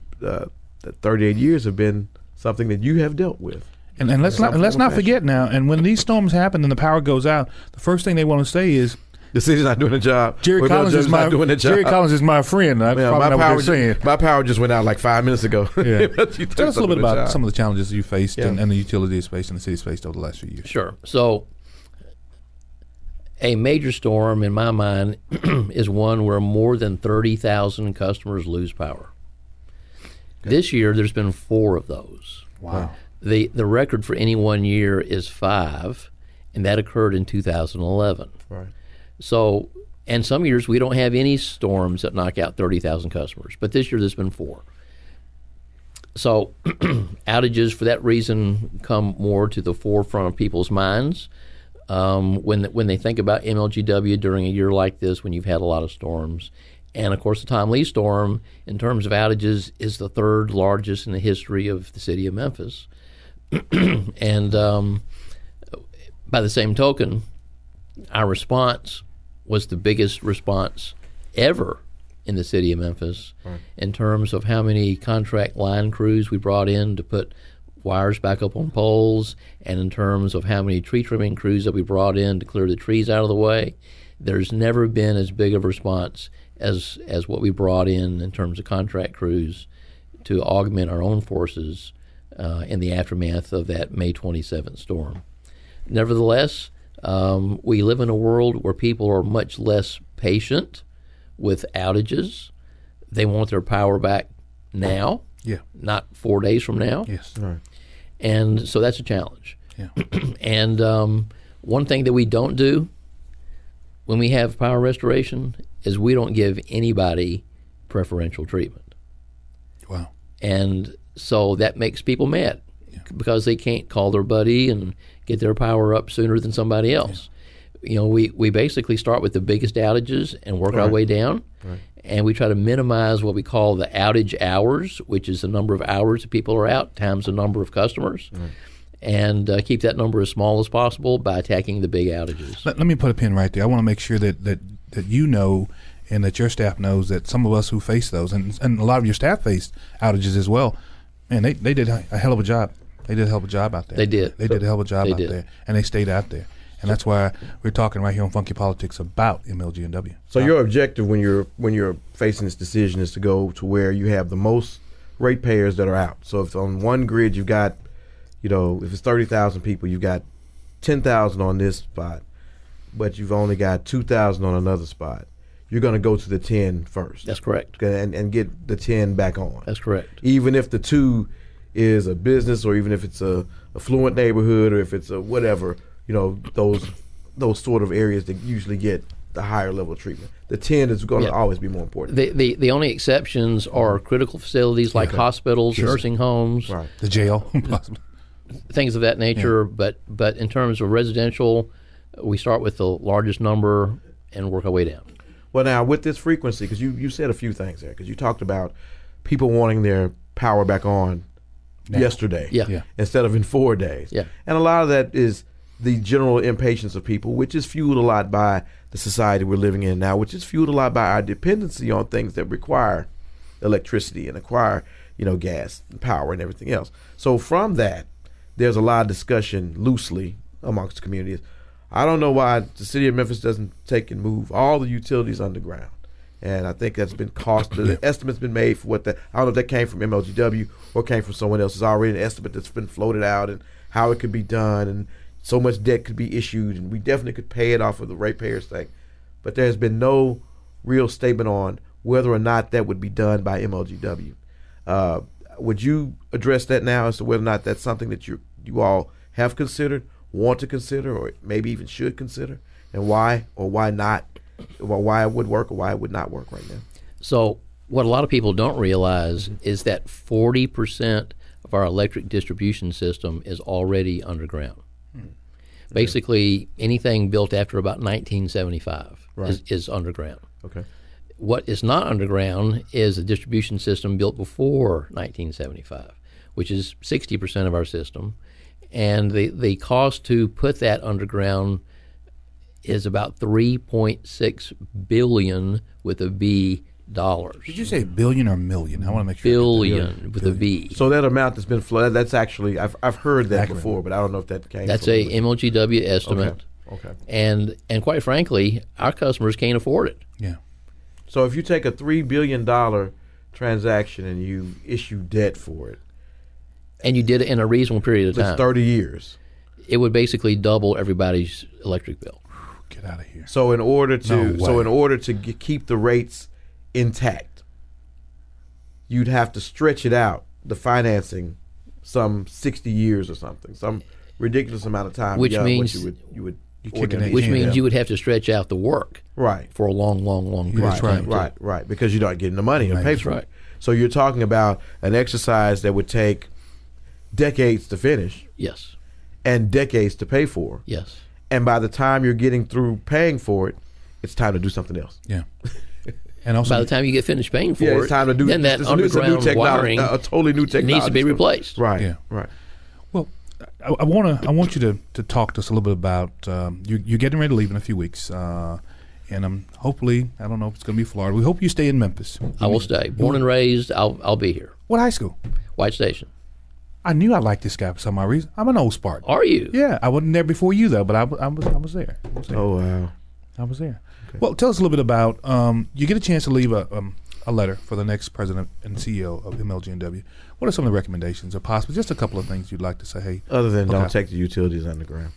38 years have been something that you have dealt with. And let's not forget now. And when these storms happen and the power goes out, the first thing they want to say is the city's not doing a job. Jerry Collins is my friend. That's probably what they're saying. My power just went out like 5 minutes ago. Yeah. Tell us a little bit about some of the challenges you faced and the utilities faced and the city's faced over the last few years. Sure. So a major storm, in my mind, is one where more than 30,000 customers lose power. Okay. This year, there's been 4 of those. Wow. The record for any one year is 5, and that occurred in 2011. Right. So, and some years we don't have any storms that knock out 30,000 customers, but this year there's been 4. So outages for that reason come more to the forefront of people's minds when they think about MLGW during a year like this when you've had a lot of storms. And of course the Tom Lee storm in terms of outages is the 3rd largest in the history of the city of Memphis. And by the same token, our response was the biggest response ever in the city of Memphis in terms of how many contract line crews we brought in to put wires back up on poles, and in terms of how many tree trimming crews that we brought in to clear the trees out of the way. There's never been as big of a response as what we brought in terms of contract crews to augment our own forces in the aftermath of that May 27th storm. Nevertheless, we live in a world where people are much less patient with outages. They want their power back now, not 4 days from now. Yes. Right. And so that's a challenge. Yeah. And one thing that we don't do when we have power restoration is we don't give anybody preferential treatment. Wow. And so that makes people mad because they can't call their buddy and get their power up sooner than somebody else. Yeah. We basically start with the biggest outages and work our way down. Right. And we try to minimize what we call the outage hours, which is the number of hours that people are out times the number of customers, and keep that number as small as possible by attacking the big outages. Let me put a pin right there. I want to make sure that you know and that your staff knows that some of us who face those, and a lot of your staff faced outages as well, man, they did a hell of a job. They did a hell of a job out there. They did. They did a hell of a job out there, and they stayed out there. And that's why we're talking right here on Funky Politics about MLGW. So your objective when you're facing this decision is to go to where you have the most ratepayers that are out. So if on one grid you've got, if it's 30,000 people, you've got 10,000 on this spot. but you've only got 2,000 on another spot, you're going to go to the 10 first. That's correct. And get the 10 back on. That's correct. Even if the 2 is a business, or even if it's a affluent neighborhood, or if it's a whatever, those sort of areas that usually get the higher level of treatment. The 10 is going to always be more important. The only exceptions are critical facilities like hospitals, nursing homes, the jail, things of that nature. But in terms of residential, we start with the largest number and work our way down. Well, now with this frequency, because you said a few things there, because you talked about people wanting their power back on yesterday instead of in 4 days. Yeah. And a lot of that is the general impatience of people, which is fueled a lot by the society we're living in now, which is fueled a lot by our dependency on things that require electricity and require, gas and power and everything else. So from that, there's a lot of discussion loosely amongst the communities. I don't know why the city of Memphis doesn't take and move all the utilities underground. And I think that's been the estimate's been made for I don't know if that came from MLGW or came from someone else. There's already an estimate that's been floated out and how it could be done, and so much debt could be issued, and we definitely could pay it off of the ratepayers thing. But there's been no real statement on whether or not that would be done by MLGW. Would you address that now as to whether or not that's something that you all have considered, want to consider, or maybe even should consider, and why or why not, or why it would work or why it would not work right now? So what a lot of people don't realize is that 40% of our electric distribution system is already underground. Basically, anything built after about 1975 is underground. Okay. What is not underground is a distribution system built before 1975, which is 60% of our system. And the cost to put that underground is about $3.6 billion with a B dollars. Did you say billion or million? I want to make sure. Billion with a B. So that amount that's been flooded, that's actually, I've heard that before, but I don't know if that came That's from a MLGW estimate. Okay. And quite frankly, our customers can't afford it. Yeah. So if you take a $3 billion transaction and you issue debt for it, and you did it in a reasonable period of time, it's 30 years, it would basically double everybody's electric bill. Get out of here. So in order to keep the rates intact, you'd have to stretch it out, the financing, some 60 years or something, some ridiculous amount of time. Which means you would you would have to stretch out the work for a long period of time. Right, because you're not getting the money to pay for it. So you're talking about an exercise that would take decades to finish. Yes. And decades to pay for. Yes. And by the time you're getting through paying for it, it's time to do something else. Yeah. And also, by the time you get finished paying for it, it's time to do. Then that underground wiring, a totally new technology, needs to be replaced. Right. Yeah. Right. Well, I want you to talk to us a little bit about you're getting ready to leave in a few weeks, and hopefully, I don't know if it's going to be Florida. We hope you stay in Memphis. I will stay. Born and raised, I'll be here. What high school? White Station. I knew I liked this guy for some odd reason. I'm an old Spartan. Are you? Yeah, I wasn't there before you though, but I was there. Oh wow, I was there. Okay. Well, tell us a little bit about. You get a chance to leave a letter for the next president and CEO of MLGW. What are some of the recommendations, or possibly just a couple of things you'd like to say? Hey, other than don't take the utilities underground.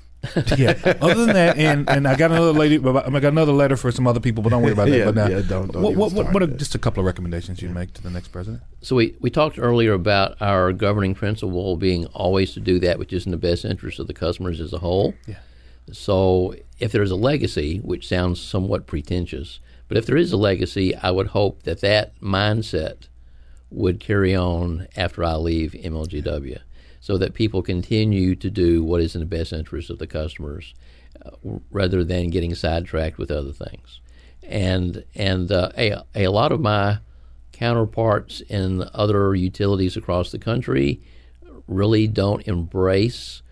Yeah. Other than that, and I got another letter for some other people, but don't worry about that. But now, don't what are just a couple of recommendations you'd make to the next president? So we talked earlier about our governing principle being always to do that which is in the best interest of the customers as a whole. Yeah. So if there's a legacy, which sounds somewhat pretentious, but if there is a legacy, I would hope that mindset would carry on after I leave MLGW, so that people continue to do what is in the best interest of the customers, rather than getting sidetracked with other things. And a lot of my counterparts in other utilities across the country really don't embrace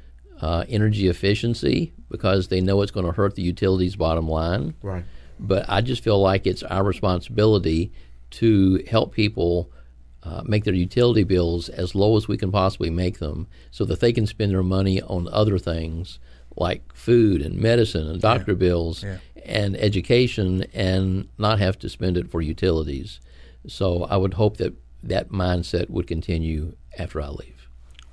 energy efficiency because they know it's going to hurt the utility's bottom line. Right. But I just feel like it's our responsibility to help people make their utility bills as low as we can possibly make them, so that they can spend their money on other things like food and medicine and doctor bills and education, and not have to spend it for utilities. So I would hope that mindset would continue after I leave.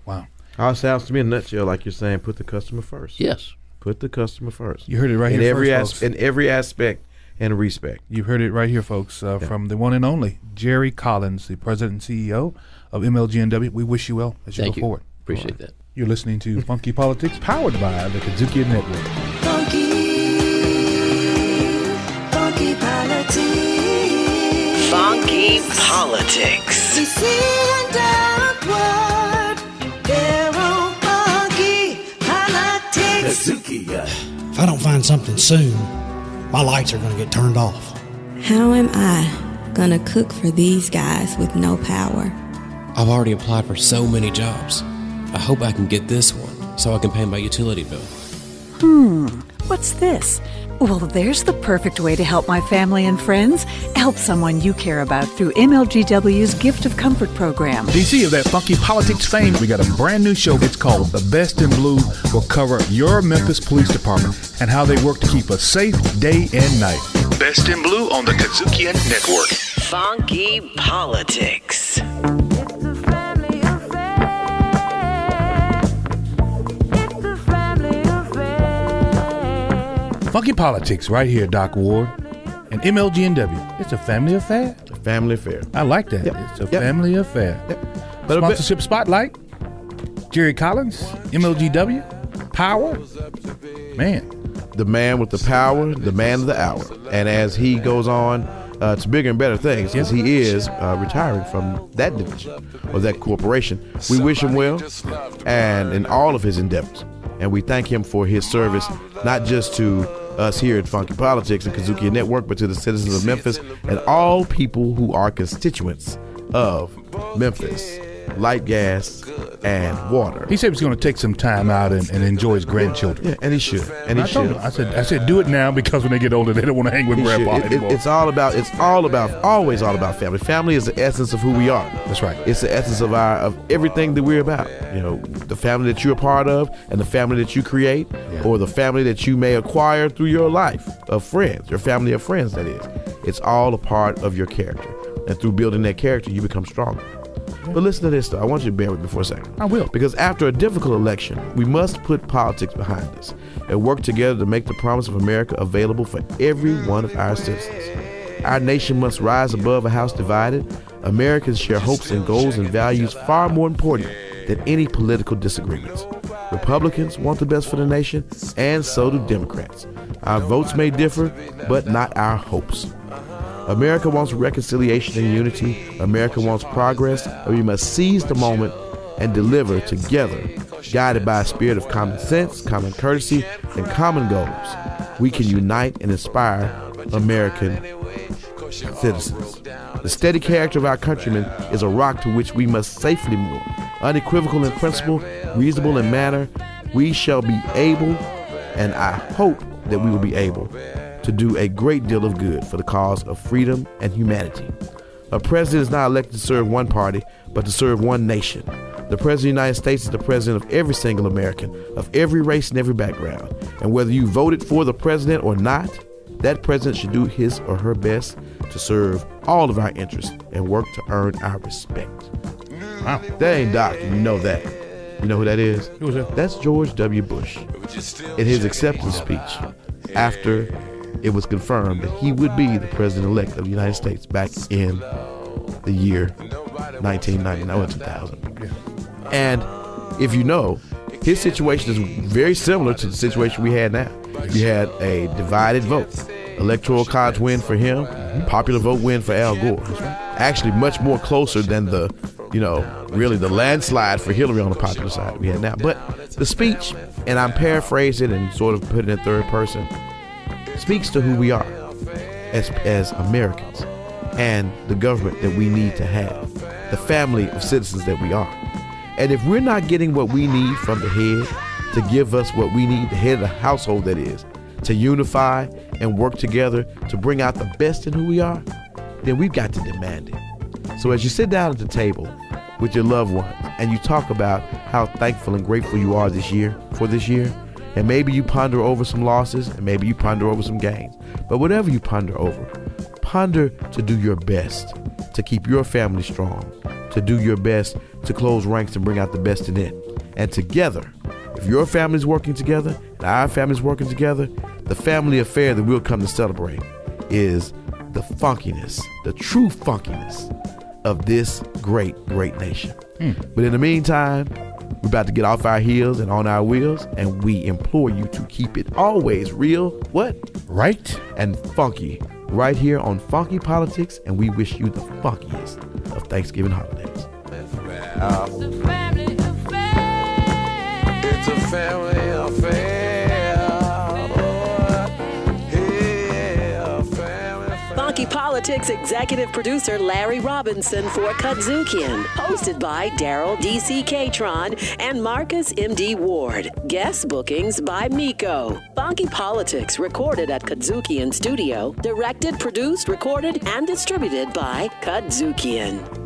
Wow. It sounds to me in a nutshell like you're saying, put the customer first. Yes. Put the customer first. You heard it right in here every first, folks. In every aspect and respect. You heard it right here, folks, from the one and only Jerry Collins, the president and CEO of MLGW. We wish you well as you go forward. Appreciate that. You're listening to Funky Politics, powered by the KUDZUKIAN Network. Funky politics. Funky politics. You see a dark world, they're on funky politics. If I don't find something soon, my lights are going to get turned off. How am I going to cook for these guys with no power? I've already applied for so many jobs. I hope I can get this one so I can pay my utility bill. What's this? Well, there's the perfect way to help my family and friends. Help someone you care about through MLGW's Gift of Comfort program. DC of that funky politics fame, we got a brand new show. It's called The Best in Blue. Will cover your Memphis Police Department and how they work to keep us safe day and night. Best in Blue on the KUDZUKIAN Network. Funky politics. Funky Politics right here, Doc Ward. And MLGNW. It's a family affair. A family affair. I like that. Yep. It's a family affair. But Sponsorship Spotlight. Jerry Collins, MLGW. Power. Man. The man with the power, the man of the hour. And as he goes on to bigger and better things, because he is retiring from that division or that corporation, we wish him well and in all of his endeavors. And we thank him for his service, not just to us here at Funky Politics and KUDZUKIAN Network, but to the citizens of Memphis and all people who are constituents of Memphis, light, gas, and water. He said he's going to take some time out and enjoy his grandchildren. Yeah, and he should. And he should. I said, do it now, because when they get older, they don't want to hang with grandpa anymore. It's always all about family. Family is the essence of who we are. That's right. It's the essence of everything that we're about. You know, the family that you're a part of, and the family that you create, or the family that you may acquire through your life of friends, your family of friends, that is. It's all a part of your character. And through building that character, you become stronger. But listen to this, though. I want you to bear with me for a second. I will. Because after a difficult election, we must put politics behind us and work together to make the promise of America available for every one of our citizens. Our nation must rise above a house divided. Americans share hopes and goals and values far more important than any political disagreements. Republicans want the best for the nation, and so do Democrats. Our votes may differ, but not our hopes. America wants reconciliation and unity. America wants progress, and we must seize the moment and deliver together, guided by a spirit of common sense, common courtesy, and common goals. We can unite and inspire American citizens. The steady character of our countrymen is a rock to which we must safely moor. Unequivocal in principle, reasonable in manner, we shall be able, and I hope that we will be able, to do a great deal of good for the cause of freedom and humanity. A president is not elected to serve one party, but to serve one nation. The President of the United States is the president of every single American, of every race and every background. And whether you voted for the president or not, that president should do his or her best to serve all of our interests and work to earn our respect. Wow. That ain't Doc, you know that. You know who that is? Who was that? That's George W. Bush. In his acceptance speech, after it was confirmed that he would be the president-elect of the United States back in the year 1999 or 2000. And if you know, his situation is very similar to the situation we had now. You had a divided vote. Electoral college win for him, popular vote win for Al Gore. Actually much more closer than the, really the landslide for Hillary on the popular side we had now. But the speech, and I'm paraphrasing and sort of put it in third person, speaks to who we are as Americans and the government that we need to have, the family of citizens that we are. And if we're not getting what we need from the head to give us what we need, the head of the household that is, to unify and work together to bring out the best in who we are, then we've got to demand it. So as you sit down at the table with your loved ones and you talk about how thankful and grateful you are for this year, and maybe you ponder over some losses, and maybe you ponder over some gains. But whatever you ponder over, ponder to do your best to keep your family strong, to do your best to close ranks and bring out the best in it. And together, If your family's working together and our family's working together, the family affair that we'll come to celebrate is the funkiness, the true funkiness of this great, great nation. But in the meantime, we're about to get off our heels and on our wheels, and we implore you to keep it always real, what? Right? And funky, right here on Funky Politics, and we wish you the funkiest of Thanksgiving holidays. It's a family affair. Funky Politics executive producer Larry Robinson for KUDZUKIAN. Hosted by Daryl D.C. Catron and Marcus M.D. Ward. Guest bookings by Miko. Funky Politics recorded at KUDZUKIAN Studio. Directed, produced, recorded, and distributed by KUDZUKIAN.